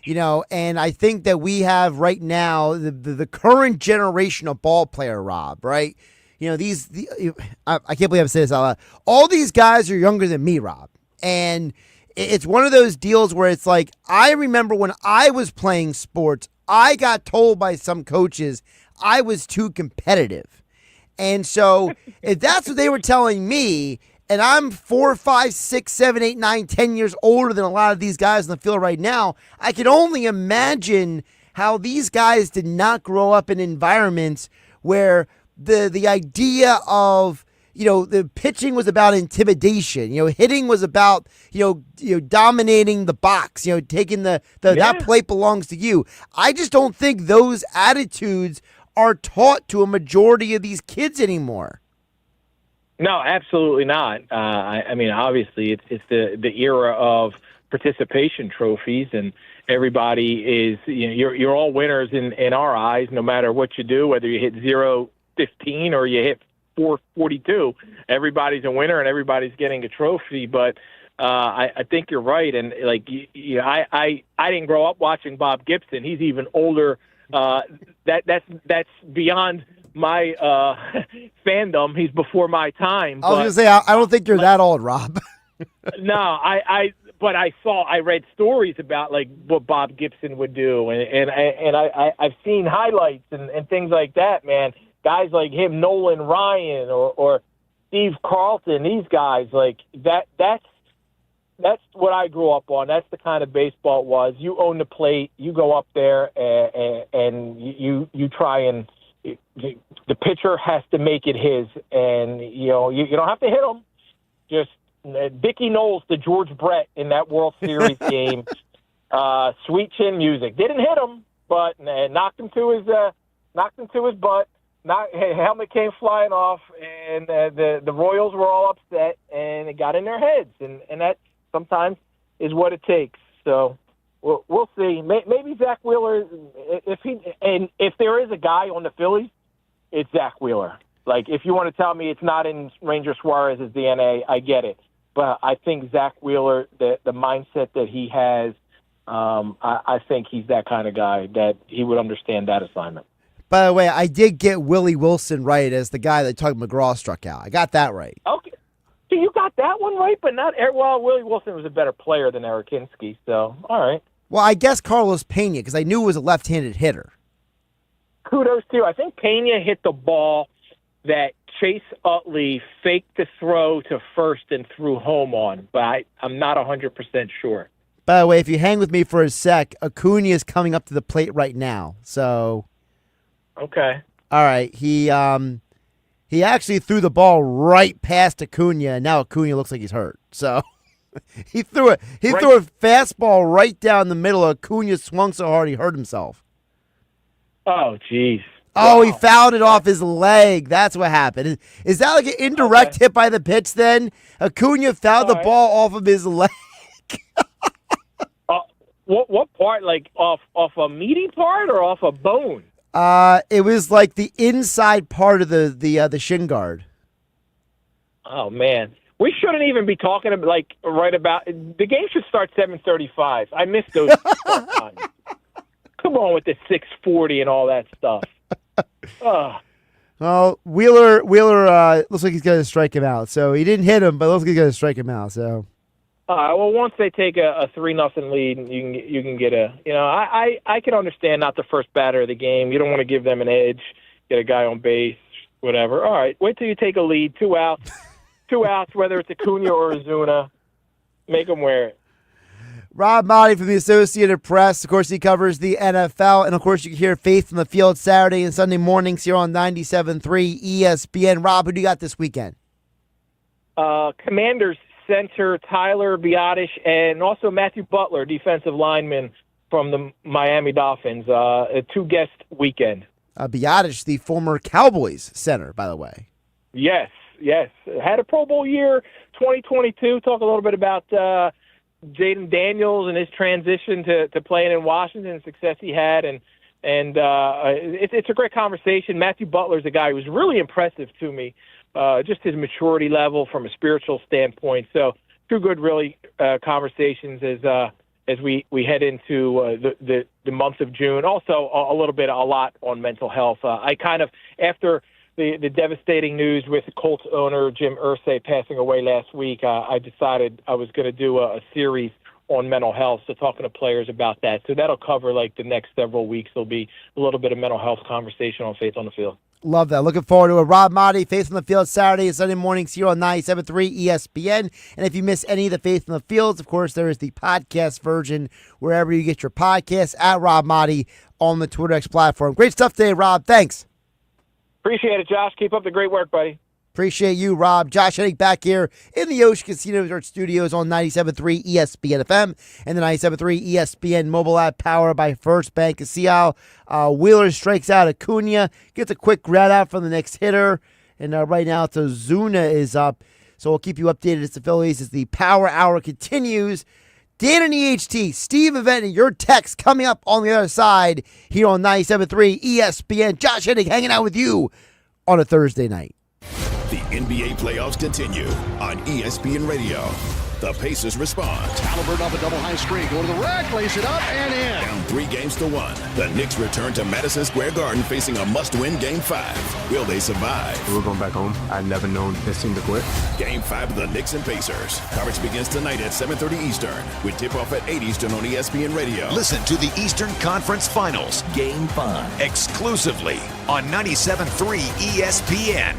And I think that we have right now the current generation of ball player, Rob, right? I can't believe I'm saying this out loud. All these guys are younger than me, Rob. And it's one of those deals where it's like, I remember when I was playing sports, I got told by some coaches I was too competitive. And so if that's what they were telling me, and I'm 4, 5, 6, 7, 8, 9, 10 years older than a lot of these guys in the field right now, I can only imagine how these guys did not grow up in environments where the idea of, the pitching was about intimidation, hitting was about, dominating the box, taking that plate belongs to you. I just don't think those attitudes are taught to a majority of these kids anymore. No, absolutely not. I mean, obviously it's the era of participation trophies, and everybody is, you're all winners in our eyes, no matter what you do, whether you hit 0-15 or you hit 442, everybody's a winner and everybody's getting a trophy. But I think you're right. And I didn't grow up watching Bob Gibson. He's even older. That's beyond my fandom. He's before my time. I was going to say, I don't think you're that old, Rob. No, but I read stories about what Bob Gibson would do, and I've seen highlights and things like that, man. guys like him, Nolan Ryan or Steve Carlton, these guys, like that's what I grew up on. That's the kind of baseball it was. You own the plate, you go up there and you try and the pitcher has to make it his, and you don't have to hit him. Just Dickie Knowles to George Brett in that World Series game. Sweet chin music. Didn't hit him, but knocked him to his butt. Helmet came flying off, and the Royals were all upset, and it got in their heads, and that sometimes is what it takes. So we'll see. Maybe Zach Wheeler, if there is a guy on the Phillies, it's Zach Wheeler. Like, if you want to tell me it's not in Ranger Suarez's DNA, I get it. But I think Zach Wheeler, the mindset that he has, I think he's that kind of guy that he would understand that assignment. By the way, I did get Willie Wilson right as the guy that Tug McGraw struck out. I got that right. Okay. So you got that one right, but not – well, Willie Wilson was a better player than Eric Hinsky, so all right. Well, I guess Carlos Pena, because I knew it was a left-handed hitter. Kudos to you. I think Pena hit the ball that Chase Utley faked the throw to first and threw home on, but I'm not 100% sure. By the way, if you hang with me for a sec, Acuna is coming up to the plate right now. So, okay. All right. He actually threw the ball right past Acuna, and now Acuna looks like he's hurt. So he threw a fastball right down the middle. Acuna swung so hard he hurt himself. Oh, jeez. Oh, he fouled it off his leg. That's what happened. Is that like an indirect hit by the pitch then? Acuna fouled the ball off of his leg. What part? Like off a meaty part or off a bone? It was like the inside part of the shin guard. Oh man, we shouldn't even be talking about the game should start 7:35. I missed those start times. Come on with the 6:40 and all that stuff. Well, Wheeler looks like he's going to strike him out. So he didn't hit him, but it looks like he's going to strike him out. So. Well, once they take a 3-0 lead, you can get I can understand not the first batter of the game. You don't want to give them an edge, get a guy on base, whatever. All right, wait till you take a lead, 2 outs, whether it's Acuna or Ozuna, make them wear it. Rob Maaddi from the Associated Press. Of course, he covers the NFL. And, of course, you can hear Faith from the Field Saturday and Sunday mornings here on 97.3 ESPN. Rob, who do you got this weekend? Commanders center Tyler Biadasz and also Matthew Butler, defensive lineman from the Miami Dolphins. A 2-guest weekend. Biadasz, the former Cowboys center, by the way. Yes. Had a Pro Bowl year, 2022. Talk a little bit about Jaden Daniels and his transition to playing in Washington and success he had. And it's a great conversation. Matthew Butler's a guy who's really impressive to me. Just his maturity level from a spiritual standpoint. So 2 good, really conversations as we head into the month of June. Also, a lot on mental health. I kind of, after the devastating news with Colts owner Jim Irsay passing away last week, I decided I was going to do a series on mental health, so talking to players about that. So that'll cover the next several weeks. There'll be a little bit of mental health conversation on Faith on the Field. Love that. Looking forward to it. Rob Maaddi, Faith on the Field, Saturday and Sunday mornings here on 97.3 ESPN. And if you miss any of the Faith on the Fields, of course, there is the podcast version wherever you get your podcasts at Rob Maaddi on the Twitter X platform. Great stuff today, Rob. Thanks. Appreciate it, Josh. Keep up the great work, buddy. Appreciate you, Rob. Josh Hennig back here in the Ocean Casino Resort Studios on 97.3 ESPN FM and the 97.3 ESPN mobile app powered by First Bank. See how Wheeler strikes out Acuna, gets a quick ground out from the next hitter, and right now it's Ozuna is up. So we'll keep you updated as the Phillies as the Power Hour continues. Dan and EHT, Steve Event, and your text coming up on the other side here on 97.3 ESPN. Josh Hennig hanging out with you on a Thursday night. The NBA playoffs continue on ESPN Radio. The Pacers respond. Halliburton off a double high screen. Go to the rack, lace it up, and in. Down 3-1. The Knicks return to Madison Square Garden facing a must-win Game 5. Will they survive? We're going back home. I've never known this team to quit. Game 5 of the Knicks and Pacers. Coverage begins tonight at 7:30 Eastern with tip-off at 8 Eastern on ESPN Radio. Listen to the Eastern Conference Finals, Game 5, exclusively on 97.3 ESPN.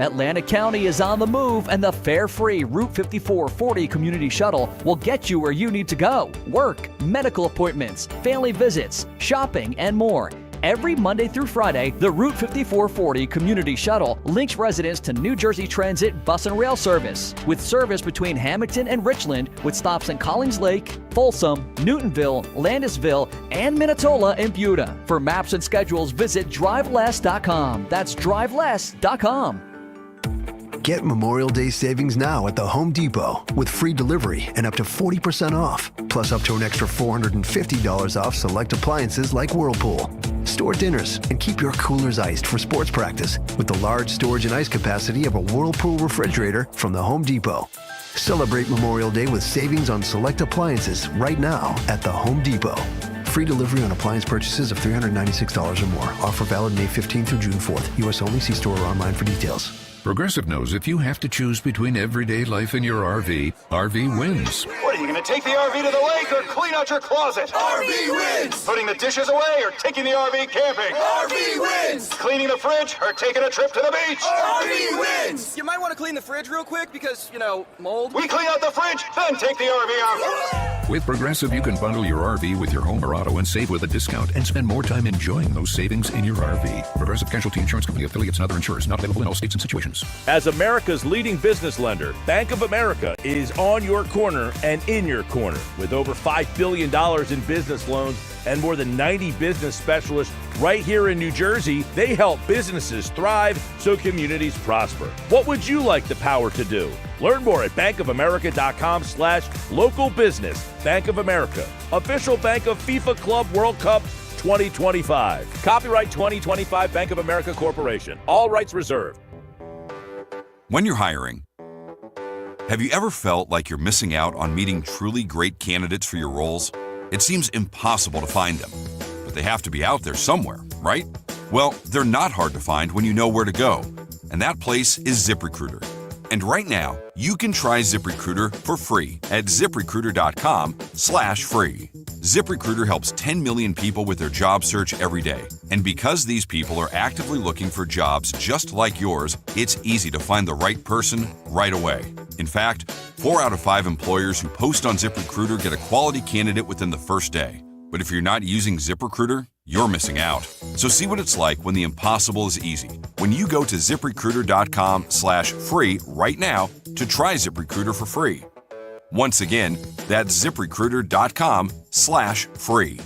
Atlantic County is on the move, and the fare-free Route 5440 Community Shuttle will get you where you need to go. Work, medical appointments, family visits, shopping, and more. Every Monday through Friday, the Route 5440 Community Shuttle links residents to New Jersey Transit bus and rail service, with service between Hamilton and Richland, with stops in Collins Lake, Folsom, Newtonville, Landisville, and Minatola and Buda. For maps and schedules, visit driveless.com. That's driveless.com. Get Memorial Day savings now at the Home Depot with free delivery and up to 40% off, plus up to an extra $450 off select appliances like Whirlpool. Store dinners and keep your coolers iced for sports practice with the large storage and ice capacity of a Whirlpool refrigerator from the Home Depot. Celebrate Memorial Day with savings on select appliances right now at the Home Depot. Free delivery on appliance purchases of $396 or more. Offer valid May 15th through June 4th. U.S. only. See store or online for details. Progressive knows if you have to choose between everyday life and your RV, RV wins. What, are you going to take the RV to the lake or clean out your closet? RV wins! Putting the dishes away or taking the RV camping? RV wins! Cleaning the fridge or taking a trip to the beach? RV wins! You might want to clean the fridge real quick because, mold. We clean out the fridge, then take the RV out. With Progressive, you can bundle your RV with your home or auto and save with a discount and spend more time enjoying those savings in your RV. Progressive Casualty Insurance Company, affiliates, and other insurers not available in all states and situations. As America's leading business lender, Bank of America is on your corner and in your corner. With over $5 billion in business loans and more than 90 business specialists right here in New Jersey, they help businesses thrive so communities prosper. What would you like the power to do? Learn more at bankofamerica.com/local business. Bank of America, official bank of FIFA Club World Cup 2025. Copyright 2025 Bank of America Corporation. All rights reserved. When you're hiring, have you ever felt like you're missing out on meeting truly great candidates for your roles? It seems impossible to find them, but they have to be out there somewhere, right? Well, they're not hard to find when you know where to go, and that place is ZipRecruiter. And right now, you can try ZipRecruiter for free at ZipRecruiter.com/free. ZipRecruiter helps 10 million people with their job search every day. And because these people are actively looking for jobs just like yours, it's easy to find the right person right away. In fact, 4 out of 5 employers who post on ZipRecruiter get a quality candidate within the first day. But if you're not using ZipRecruiter, you're missing out. So see what it's like when the impossible is easy. When you go to ZipRecruiter.com/free right now to try ZipRecruiter for free. Once again, that's ZipRecruiter.com/free.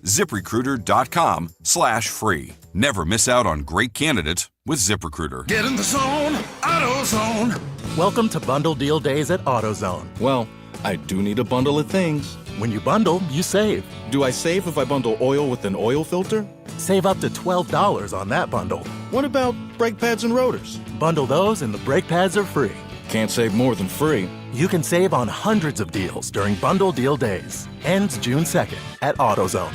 ZipRecruiter.com/free. Never miss out on great candidates with ZipRecruiter. Get in the zone, AutoZone. Welcome to Bundle Deal Days at AutoZone. Well, I do need a bundle of things. When you bundle, you save. Do I save if I bundle oil with an oil filter? Save up to $12 on that bundle. What about brake pads and rotors? Bundle those and the brake pads are free. Can't save more than free. You can save on hundreds of deals during Bundle Deal Days. Ends June 2nd at AutoZone.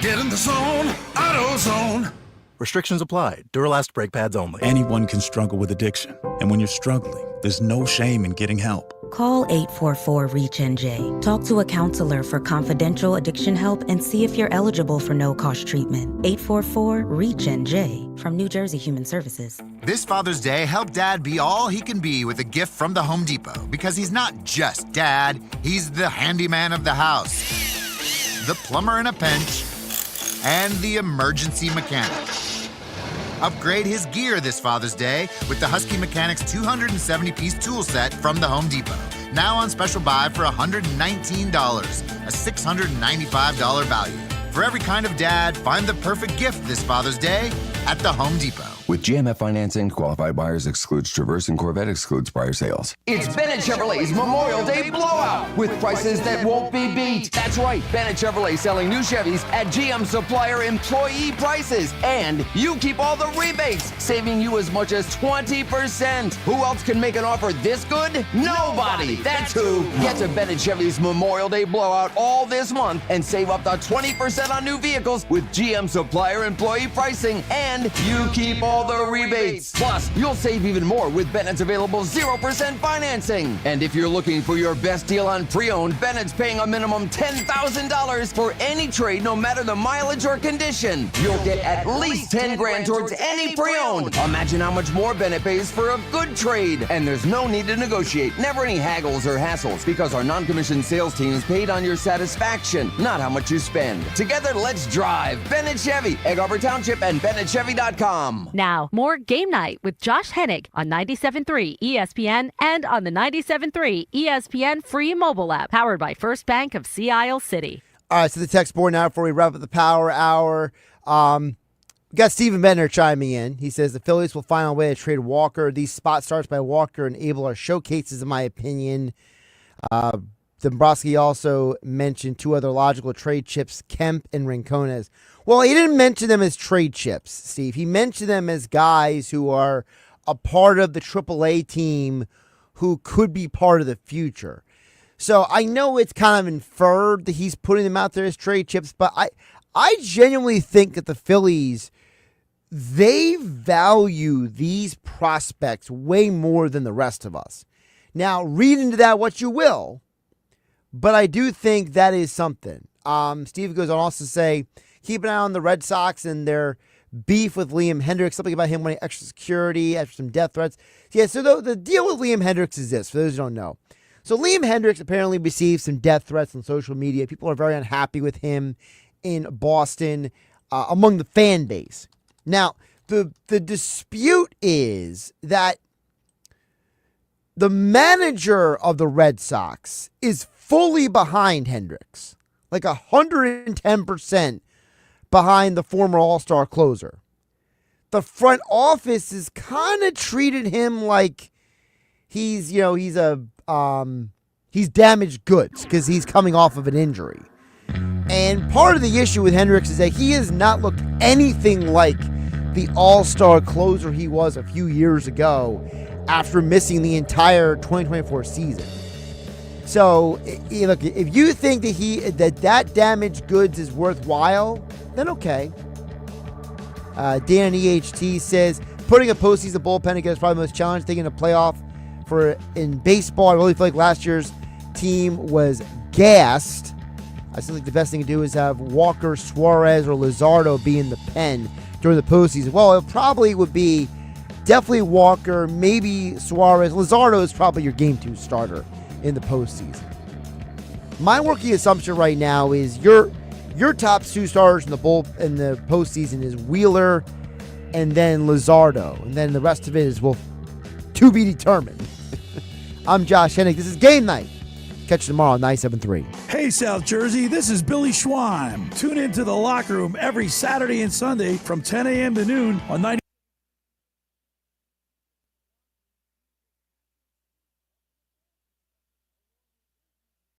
Get in the zone, AutoZone. Restrictions apply. Duralast brake pads only. Anyone can struggle with addiction. And when you're struggling, there's no shame in getting help. Call 844-REACH-NJ. Talk to a counselor for confidential addiction help and see if you're eligible for no-cost treatment. 844-REACH-NJ from New Jersey Human Services. This Father's Day, help Dad be all he can be with a gift from the Home Depot. Because he's not just Dad, he's the handyman of the house, the plumber in a pinch, and the emergency mechanic. Upgrade his gear this Father's Day with the Husky Mechanics 270-piece tool set from the Home Depot. Now on special buy for $119, a $695 value. For every kind of dad, find the perfect gift this Father's Day at the Home Depot. With GMF financing, qualified buyers excludes Traverse and Corvette excludes prior sales. It's Bennett Chevrolet's Memorial Day blowout with prices that won't be beat. That's right, Bennett Chevrolet selling new Chevys at GM supplier employee prices. And you keep all the rebates, saving you as much as 20%. Who else can make an offer this good? Nobody. That's who. Get to Bennett Chevy's Memorial Day blowout all this month and save up to 20% on new vehicles with GM supplier employee pricing. And you keep all the rebates. Plus, you'll save even more with Bennett's available 0% financing. And if you're looking for your best deal on pre-owned, Bennett's paying a minimum $10,000 for any trade, no matter the mileage or condition. You'll get at least 10 grand towards any pre-owned. Imagine how much more Bennett pays for a good trade. And there's no need to negotiate. Never any haggles or hassles, because our non-commissioned sales team is paid on your satisfaction, not how much you spend. Together, let's drive. Bennett Chevy, Egg Harbor Township, and BennettChevy.com. Now, more Game Night with Josh Hennig on 97.3 ESPN and on the 97.3 ESPN free mobile app, powered by First Bank of Sea Isle City. All right, so the text board now before we wrap up the Power Hour. We got Stephen Bender chiming in. He says the Phillies will find a way to trade Walker. These spot starts by Walker and Abel are showcases, in my opinion. Dombrowski also mentioned two other logical trade chips, Kemp and Rincones. Well, he didn't mention them as trade chips, Steve. He mentioned them as guys who are a part of the AAA team who could be part of the future. So I know it's kind of inferred that he's putting them out there as trade chips, but I genuinely think that the Phillies, they value these prospects way more than the rest of us. Now, read into that what you will, but I do think that is something. Steve goes on also to say, keep an eye on the Red Sox and their beef with Liam Hendricks, something about him wanting extra security after some death threats. Yeah, so the deal with Liam Hendricks is this, for those who don't know. So Liam Hendricks apparently received some death threats on social media. People are very unhappy with him in Boston among the fan base. Now, the dispute is that the manager of the Red Sox is fully behind Hendricks, like 110% behind the former All-Star closer. The front office has kind of treated him like he's damaged goods because he's coming off of an injury. And part of the issue with Hendricks is that he has not looked anything like the all-star closer he was a few years ago after missing the entire 2024 season. So, look, if you think that that damaged goods is worthwhile, then okay. Dan EHT says, putting a postseason bullpen together is probably the most challenging thing in a playoff in baseball. I really feel like last year's team was gassed. I still think the best thing to do is have Walker, Suarez, or Luzardo be in the pen during the postseason. Well, it probably would be definitely Walker, maybe Suarez. Luzardo is probably your game 2 starter in the postseason. My working assumption right now is your top 2 starters in the postseason is Wheeler and then Luzardo, and then the rest of it is to be determined. I'm Josh Hennig. This is Game Night. Catch you tomorrow on 97.3. Hey, South Jersey, this is Billy Schwein. Tune into The Locker Room every Saturday and Sunday from 10 a.m. to noon on 90.